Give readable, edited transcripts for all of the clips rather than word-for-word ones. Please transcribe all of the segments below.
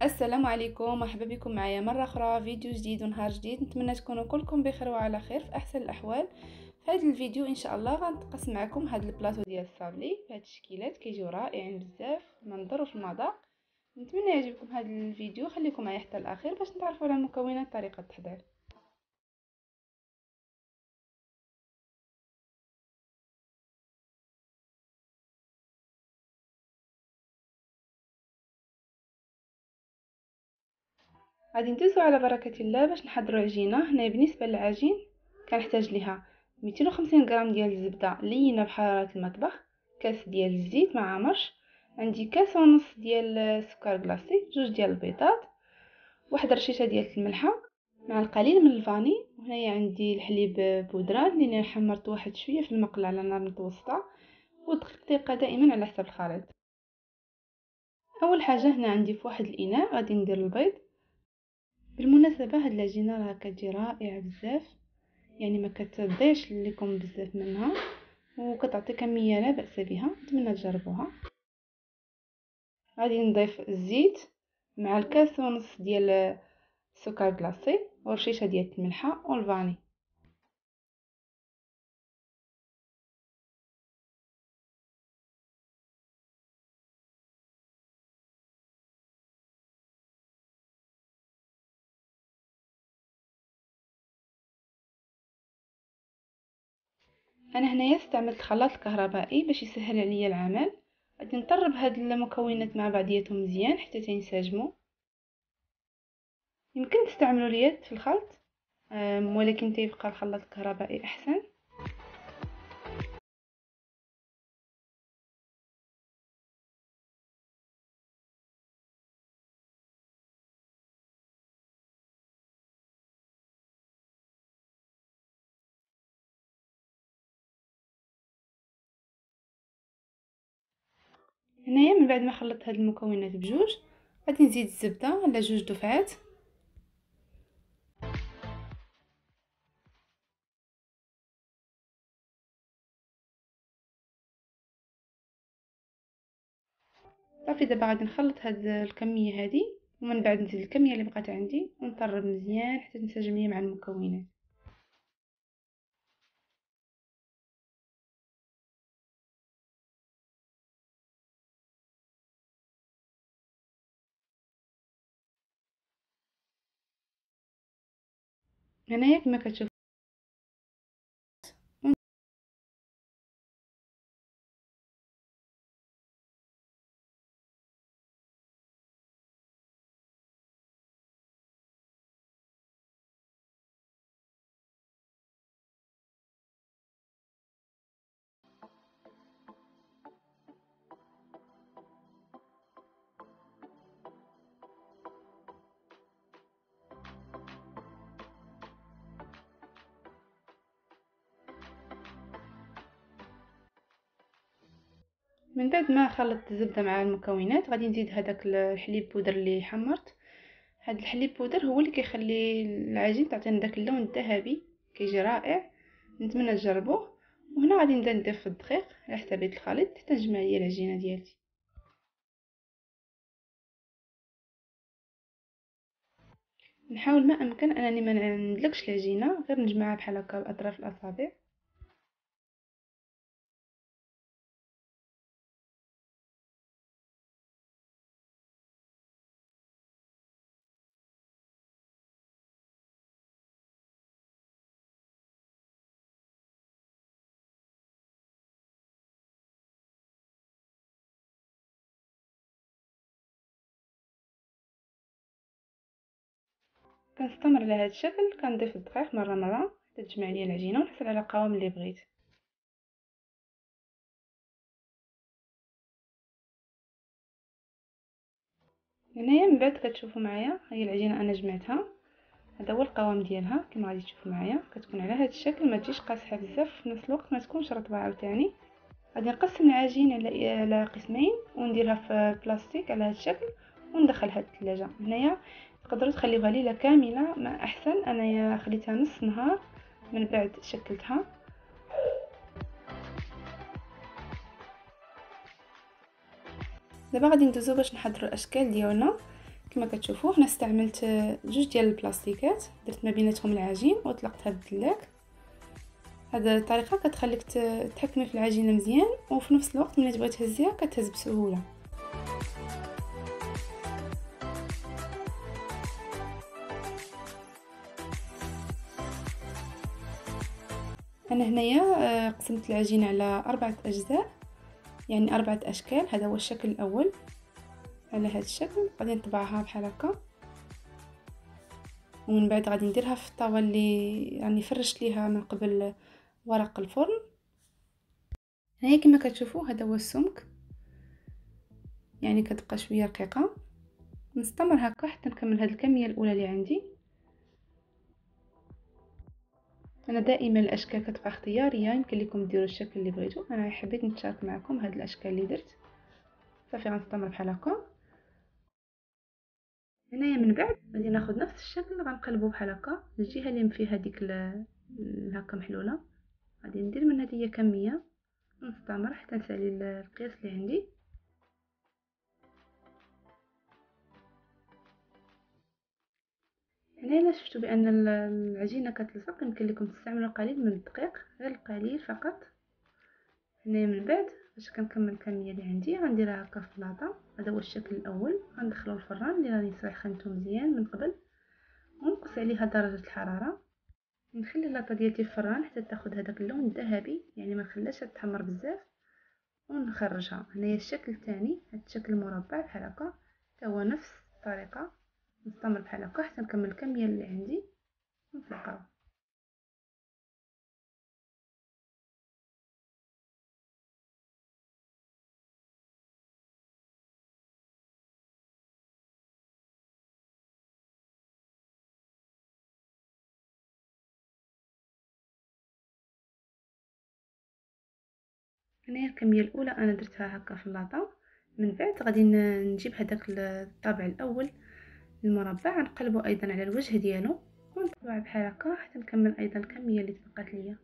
السلام عليكم، مرحبا بكم معايا مره اخرى فيديو جديد ونهار جديد. نتمنى تكونوا كلكم بخير وعلى خير في احسن الاحوال. في هذا الفيديو ان شاء الله غنقسم معكم هذا البلاطو ديال الصابلي بهاد التشكيلات كيجيو رائعين بزاف في المنظر وفي المذاق. نتمنى يعجبكم هذا الفيديو، خليكم معايا حتى الاخير باش نتعرفوا على المكونات طريقه التحضير. غادي ندوزو على بركه الله باش نحضروا العجينه. هنا بالنسبه للعجين كنحتاج ليها 250 غرام ديال الزبده لينه بحراره المطبخ، كاس ديال الزيت مع مرش، عندي كاس ونص ديال السكر كلاصي، جوج ديال البيضات، واحد رشيشه ديال الملحه مع القليل من الفاني. وهنايا عندي الحليب بودره اللي حمرت واحد شويه في المقله على نار متوسطه، والدقيقه دائما على حسب الخليط. اول حاجه هنا عندي في واحد الاناء غادي ندير البيض. بالمناسبه هاد العجينه راه كتجي رائعه بزاف، يعني ما كتضيعش لكم بزاف منها وكتعطي كميه لا باس بها. نتمنى تجربوها. غادي نضيف الزيت مع الكاس ونص ديال السكر كلاصي ورشيشه ديال الملحه والفاني. انا هنايا استعملت خلاط الكهربائي باش يسهل عليا العمل. غادي نطرب هاد المكونات مع بعضياتهم مزيان حتى ينسجموا. يمكن تستعملوا اليد في الخلط، ولكن تيبقى الخلاط الكهربائي احسن. هنايا من بعد ما خلطت هاد المكونات بجوج غادي نزيد الزبده على جوج دفعات. صافي دابا غادي نخلط هاد الكميه هادي، ومن بعد نزيد الكميه اللي بقات عندي ونطرب مزيان حتى تنسجم ليا مع المكونات. هنايا كما كتشوفوا من بعد ما خلطت الزبده مع المكونات غادي نزيد هذاك الحليب بودر اللي حمرت. هاد الحليب بودر هو اللي كيخلي العجين تعطينا داك اللون الذهبي، كيجي رائع. نتمنى تجربوه. وهنا غادي نبدا نضيف الدقيق على حسابيه الخليط حتى نجمع ليا العجينه ديالتي. نحاول ما امكن انني ما ندلكش العجينه، غير نجمعها بحال هكا باطراف الاصابع. كنستمر على هذا الشكل، كنضيف الدقيق مره مره حتى تجمع ليا العجينه ونحصل على القوام اللي بغيت. هنايا من بعد كتشوفوا معايا هي العجينه انا جمعتها. هذا هو القوام ديالها كما غادي تشوفوا معايا، كتكون على هذا الشكل، ما تجيش قاصحه بزاف في نفس الوقت ما تكونش رطبه عاوتاني. غادي نقسم العجين على قسمين ونديرها في بلاستيك على هذا الشكل وندخلها للثلاجه. هنايا تقدروا تخليوها ليله كامله ما احسن، انايا خليتها نص نهار من بعد شكلتها. دابا غادي ندوزو باش نحضروا الاشكال ديالنا. كما كتشوفوا هنا استعملت جوج ديال البلاستيكات، درت ما بيناتهم العجين وطلقتها بالدلاك. هذه الطريقه كتخليك تحكمي في العجينه مزيان، وفي نفس الوقت ملي تبغي تهزيها كتهز بسهوله. انا هنايا قسمت العجينه على 4 اجزاء، يعني 4 اشكال. هذا هو الشكل الاول على هذا الشكل، غادي نطبعها بحال هكا، ومن بعد غادي نديرها في الطاوه اللي راني فرشت ليها من قبل ورق الفرن. هنايا كما كتشوفوا هذا هو السمك، يعني كتبقى شويه رقيقه. نستمر هكا حتى نكمل هذه الكميه الاولى اللي عندي. انا دائما الاشكال كتبقى اختياريه، يمكن لكم ديروا الشكل اللي بغيتو. انا حبيت نشارك معكم هاد الاشكال اللي درت. صافي غنستمر بحال هكا. هنايا من بعد غادي ناخذ نفس الشكل، غنقلبو بحال هكا الجهه اللي فيها ديك هكا محلوله. غادي ندير من هذه كميه، نستمر حتى نسالي القياس اللي عندي. هنا شفتوا بان العجينه كتلصق، يمكن لكم تستعملوا القليل من الدقيق، غير القليل فقط. هنا من بعد باش كنكمل الكميه اللي عندي غنديرها هكا في اللاطه. هذا هو الشكل الاول، غندخلو الفران اللي راني سخنته مزيان من قبل، ونقص عليها درجه الحراره. نخلي اللاطه ديالتي في الفران حتى تاخذ هذاك اللون الذهبي، يعني ما نخليهاش تحمر بزاف، ونخرجها. هنايا الشكل الثاني، هذا الشكل مربع بحال هكا، حتى هو نفس الطريقه. نستمر بحال هكا حتى نكمل الكميه اللي عندي ونطلقها. هنايا الكميه الاولى انا درتها هكا في اللاطه. من بعد غادي نجيب هذاك الطابع الاول المربع، نقلبه ايضا على الوجه ديالو، ونطبع بحال هكا حتى نكمل ايضا الكميه اللي تبقات ليا.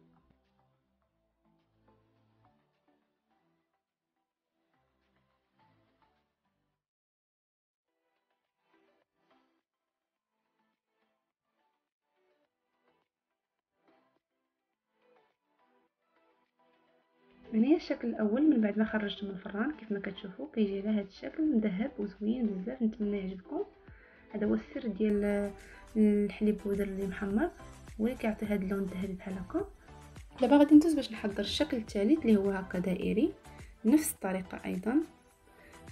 هنايا الشكل الاول من بعد ما خرجته من الفران كيف ما كتشوفوا كيجي على هذا الشكل مذهب وزوين بزاف. نتمنى يعجبكم. هذا هو السر ديال الحليب بودر اللي محمر، هو اللي كيعطي هذا اللون الذهبي بحال هكا. دابا غادي ندوز باش نحضر الشكل الثالث اللي هو هكا دائري، بنفس الطريقه ايضا.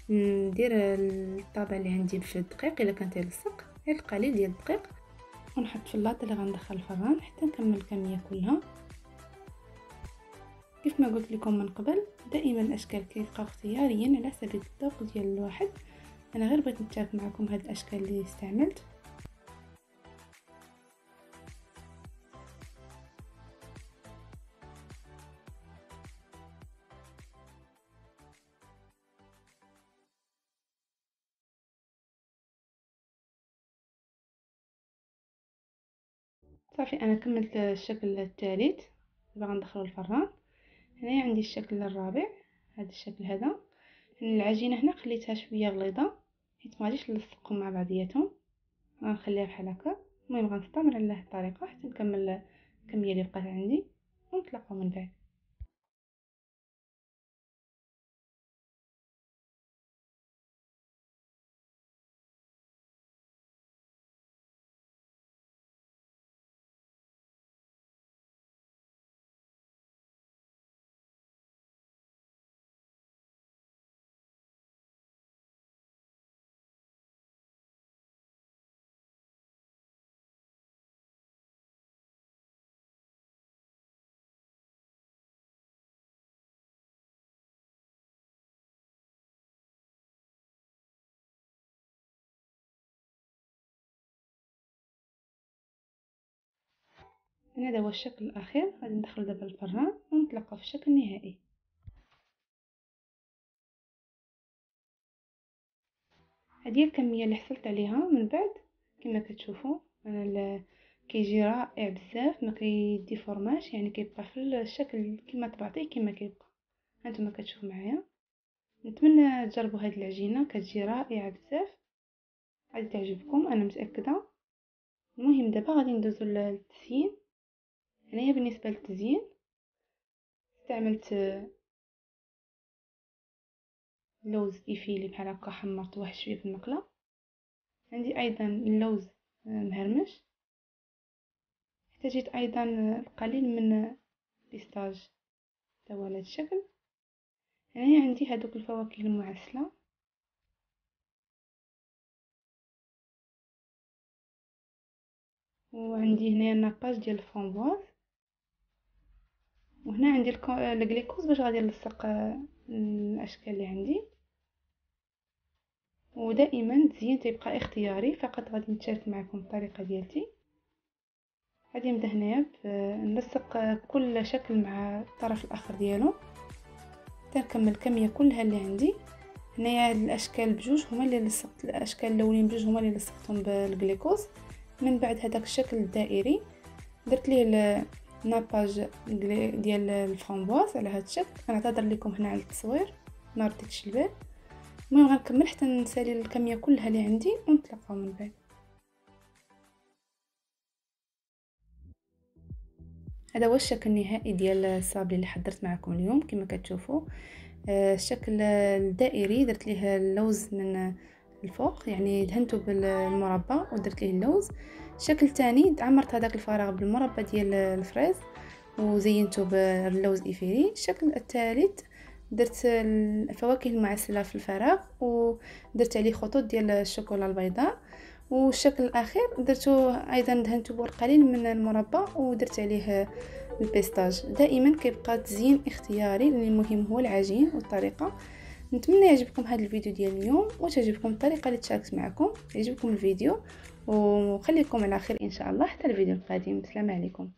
ندير الطابع اللي عندي في الدقيق الا كان تيلصق، غير القليل ديال الدقيق، ونحط في اللاطه اللي غندخل الفران حتى نكمل الكميه كلها. كيف ما قلت لكم من قبل، دائما الاشكال كيبقاو اختياريا على حسب الذوق ديال الواحد. انا غير بغيت نشارك معكم هاد الاشكال اللي استعملت. صافي انا كملت الشكل الثالث، دابا غندخلو الفران. هنايا عندي الشكل الرابع، هذا الشكل هذا. العجينه هنا خليتها شويه غليظه حيت ما غاديش نلصقهم مع بعضياتهم، غنخليها بحال هكا. المهم غنستمر على هذه الطريقه حتى نكمل الكميه اللي بقات عندي ونطلقها من بعد. هذا هو الشكل الاخير، غادي ندخل دابا الفران ونطلقه في الشكل النهائي. هذه الكميه اللي حصلت عليها من بعد. كما كتشوفوا انا كيجي رائع بزاف، ما كيديفورماش، يعني كيبقى في الشكل كما طبعتيه كما كيبقى. هانتوما كتشوفوا معايا. نتمنى تجربوا هذه العجينه، كتجي رائعه بزاف. غادي تعجبكم انا متاكده. المهم دابا غادي ندوزو للتزيين. هنايا بالنسبه للتزيين استعملت لوز افيلي بحال هكا، حمرت واحد شويه في المقله. عندي ايضا اللوز مهرمش. احتاجيت ايضا القليل من بيستاج حتى هو على هذا الشكل. هنايا عندي هذوك الفواكه المعسله، وعندي هنايا الناباج ديال الفramboise، وهنا عندي الجليكوز باش غادي نلصق الاشكال اللي عندي. ودائما التزيين تيبقى اختياري، فقط غادي نشارك معكم الطريقه ديالتي. غادي نبدا هنايا نلصق كل شكل مع الطرف الاخر ديالو حتى نكمل الكميه كلها اللي عندي. هنايا هاد الاشكال بجوج هما اللي لصقت، الاشكال الاولين بجوج هما اللي لصقتهم بالجليكوز. من بعد هذاك الشكل الدائري درت ليه الناباج ديال الفرامبواز على هذا الشكل. كنعتذر لكم هنا على التصوير ما رديتش البال. المهم غنكمل حتى نسالي الكميه كلها اللي عندي ونتلاقاو من بعد. هذا هو الشكل النهائي ديال الصابلي اللي حضرت معكم اليوم. كما كتشوفوا الشكل الدائري درت ليه اللوز من الفوق، يعني دهنته بالمربى ودرت ليه اللوز. شكل تاني عمرت هذاك الفراغ بالمربى ديال الفريز وزينته باللوز إيفيري. الشكل الثالث درت الفواكه المعسله في الفراغ ودرت عليه خطوط ديال الشوكولا البيضاء. والشكل الاخير درته ايضا دهنته بالقليل من المربى ودرت عليه البيستاج. دائما كيبقى تزيين اختياري، لان المهم هو العجين والطريقه. نتمنى يعجبكم هذا الفيديو ديال اليوم وتعجبكم الطريقه اللي تشاركت معكم. يعجبكم الفيديو وخليكم على خير ان شاء الله حتى الفيديو القادم. السلام عليكم.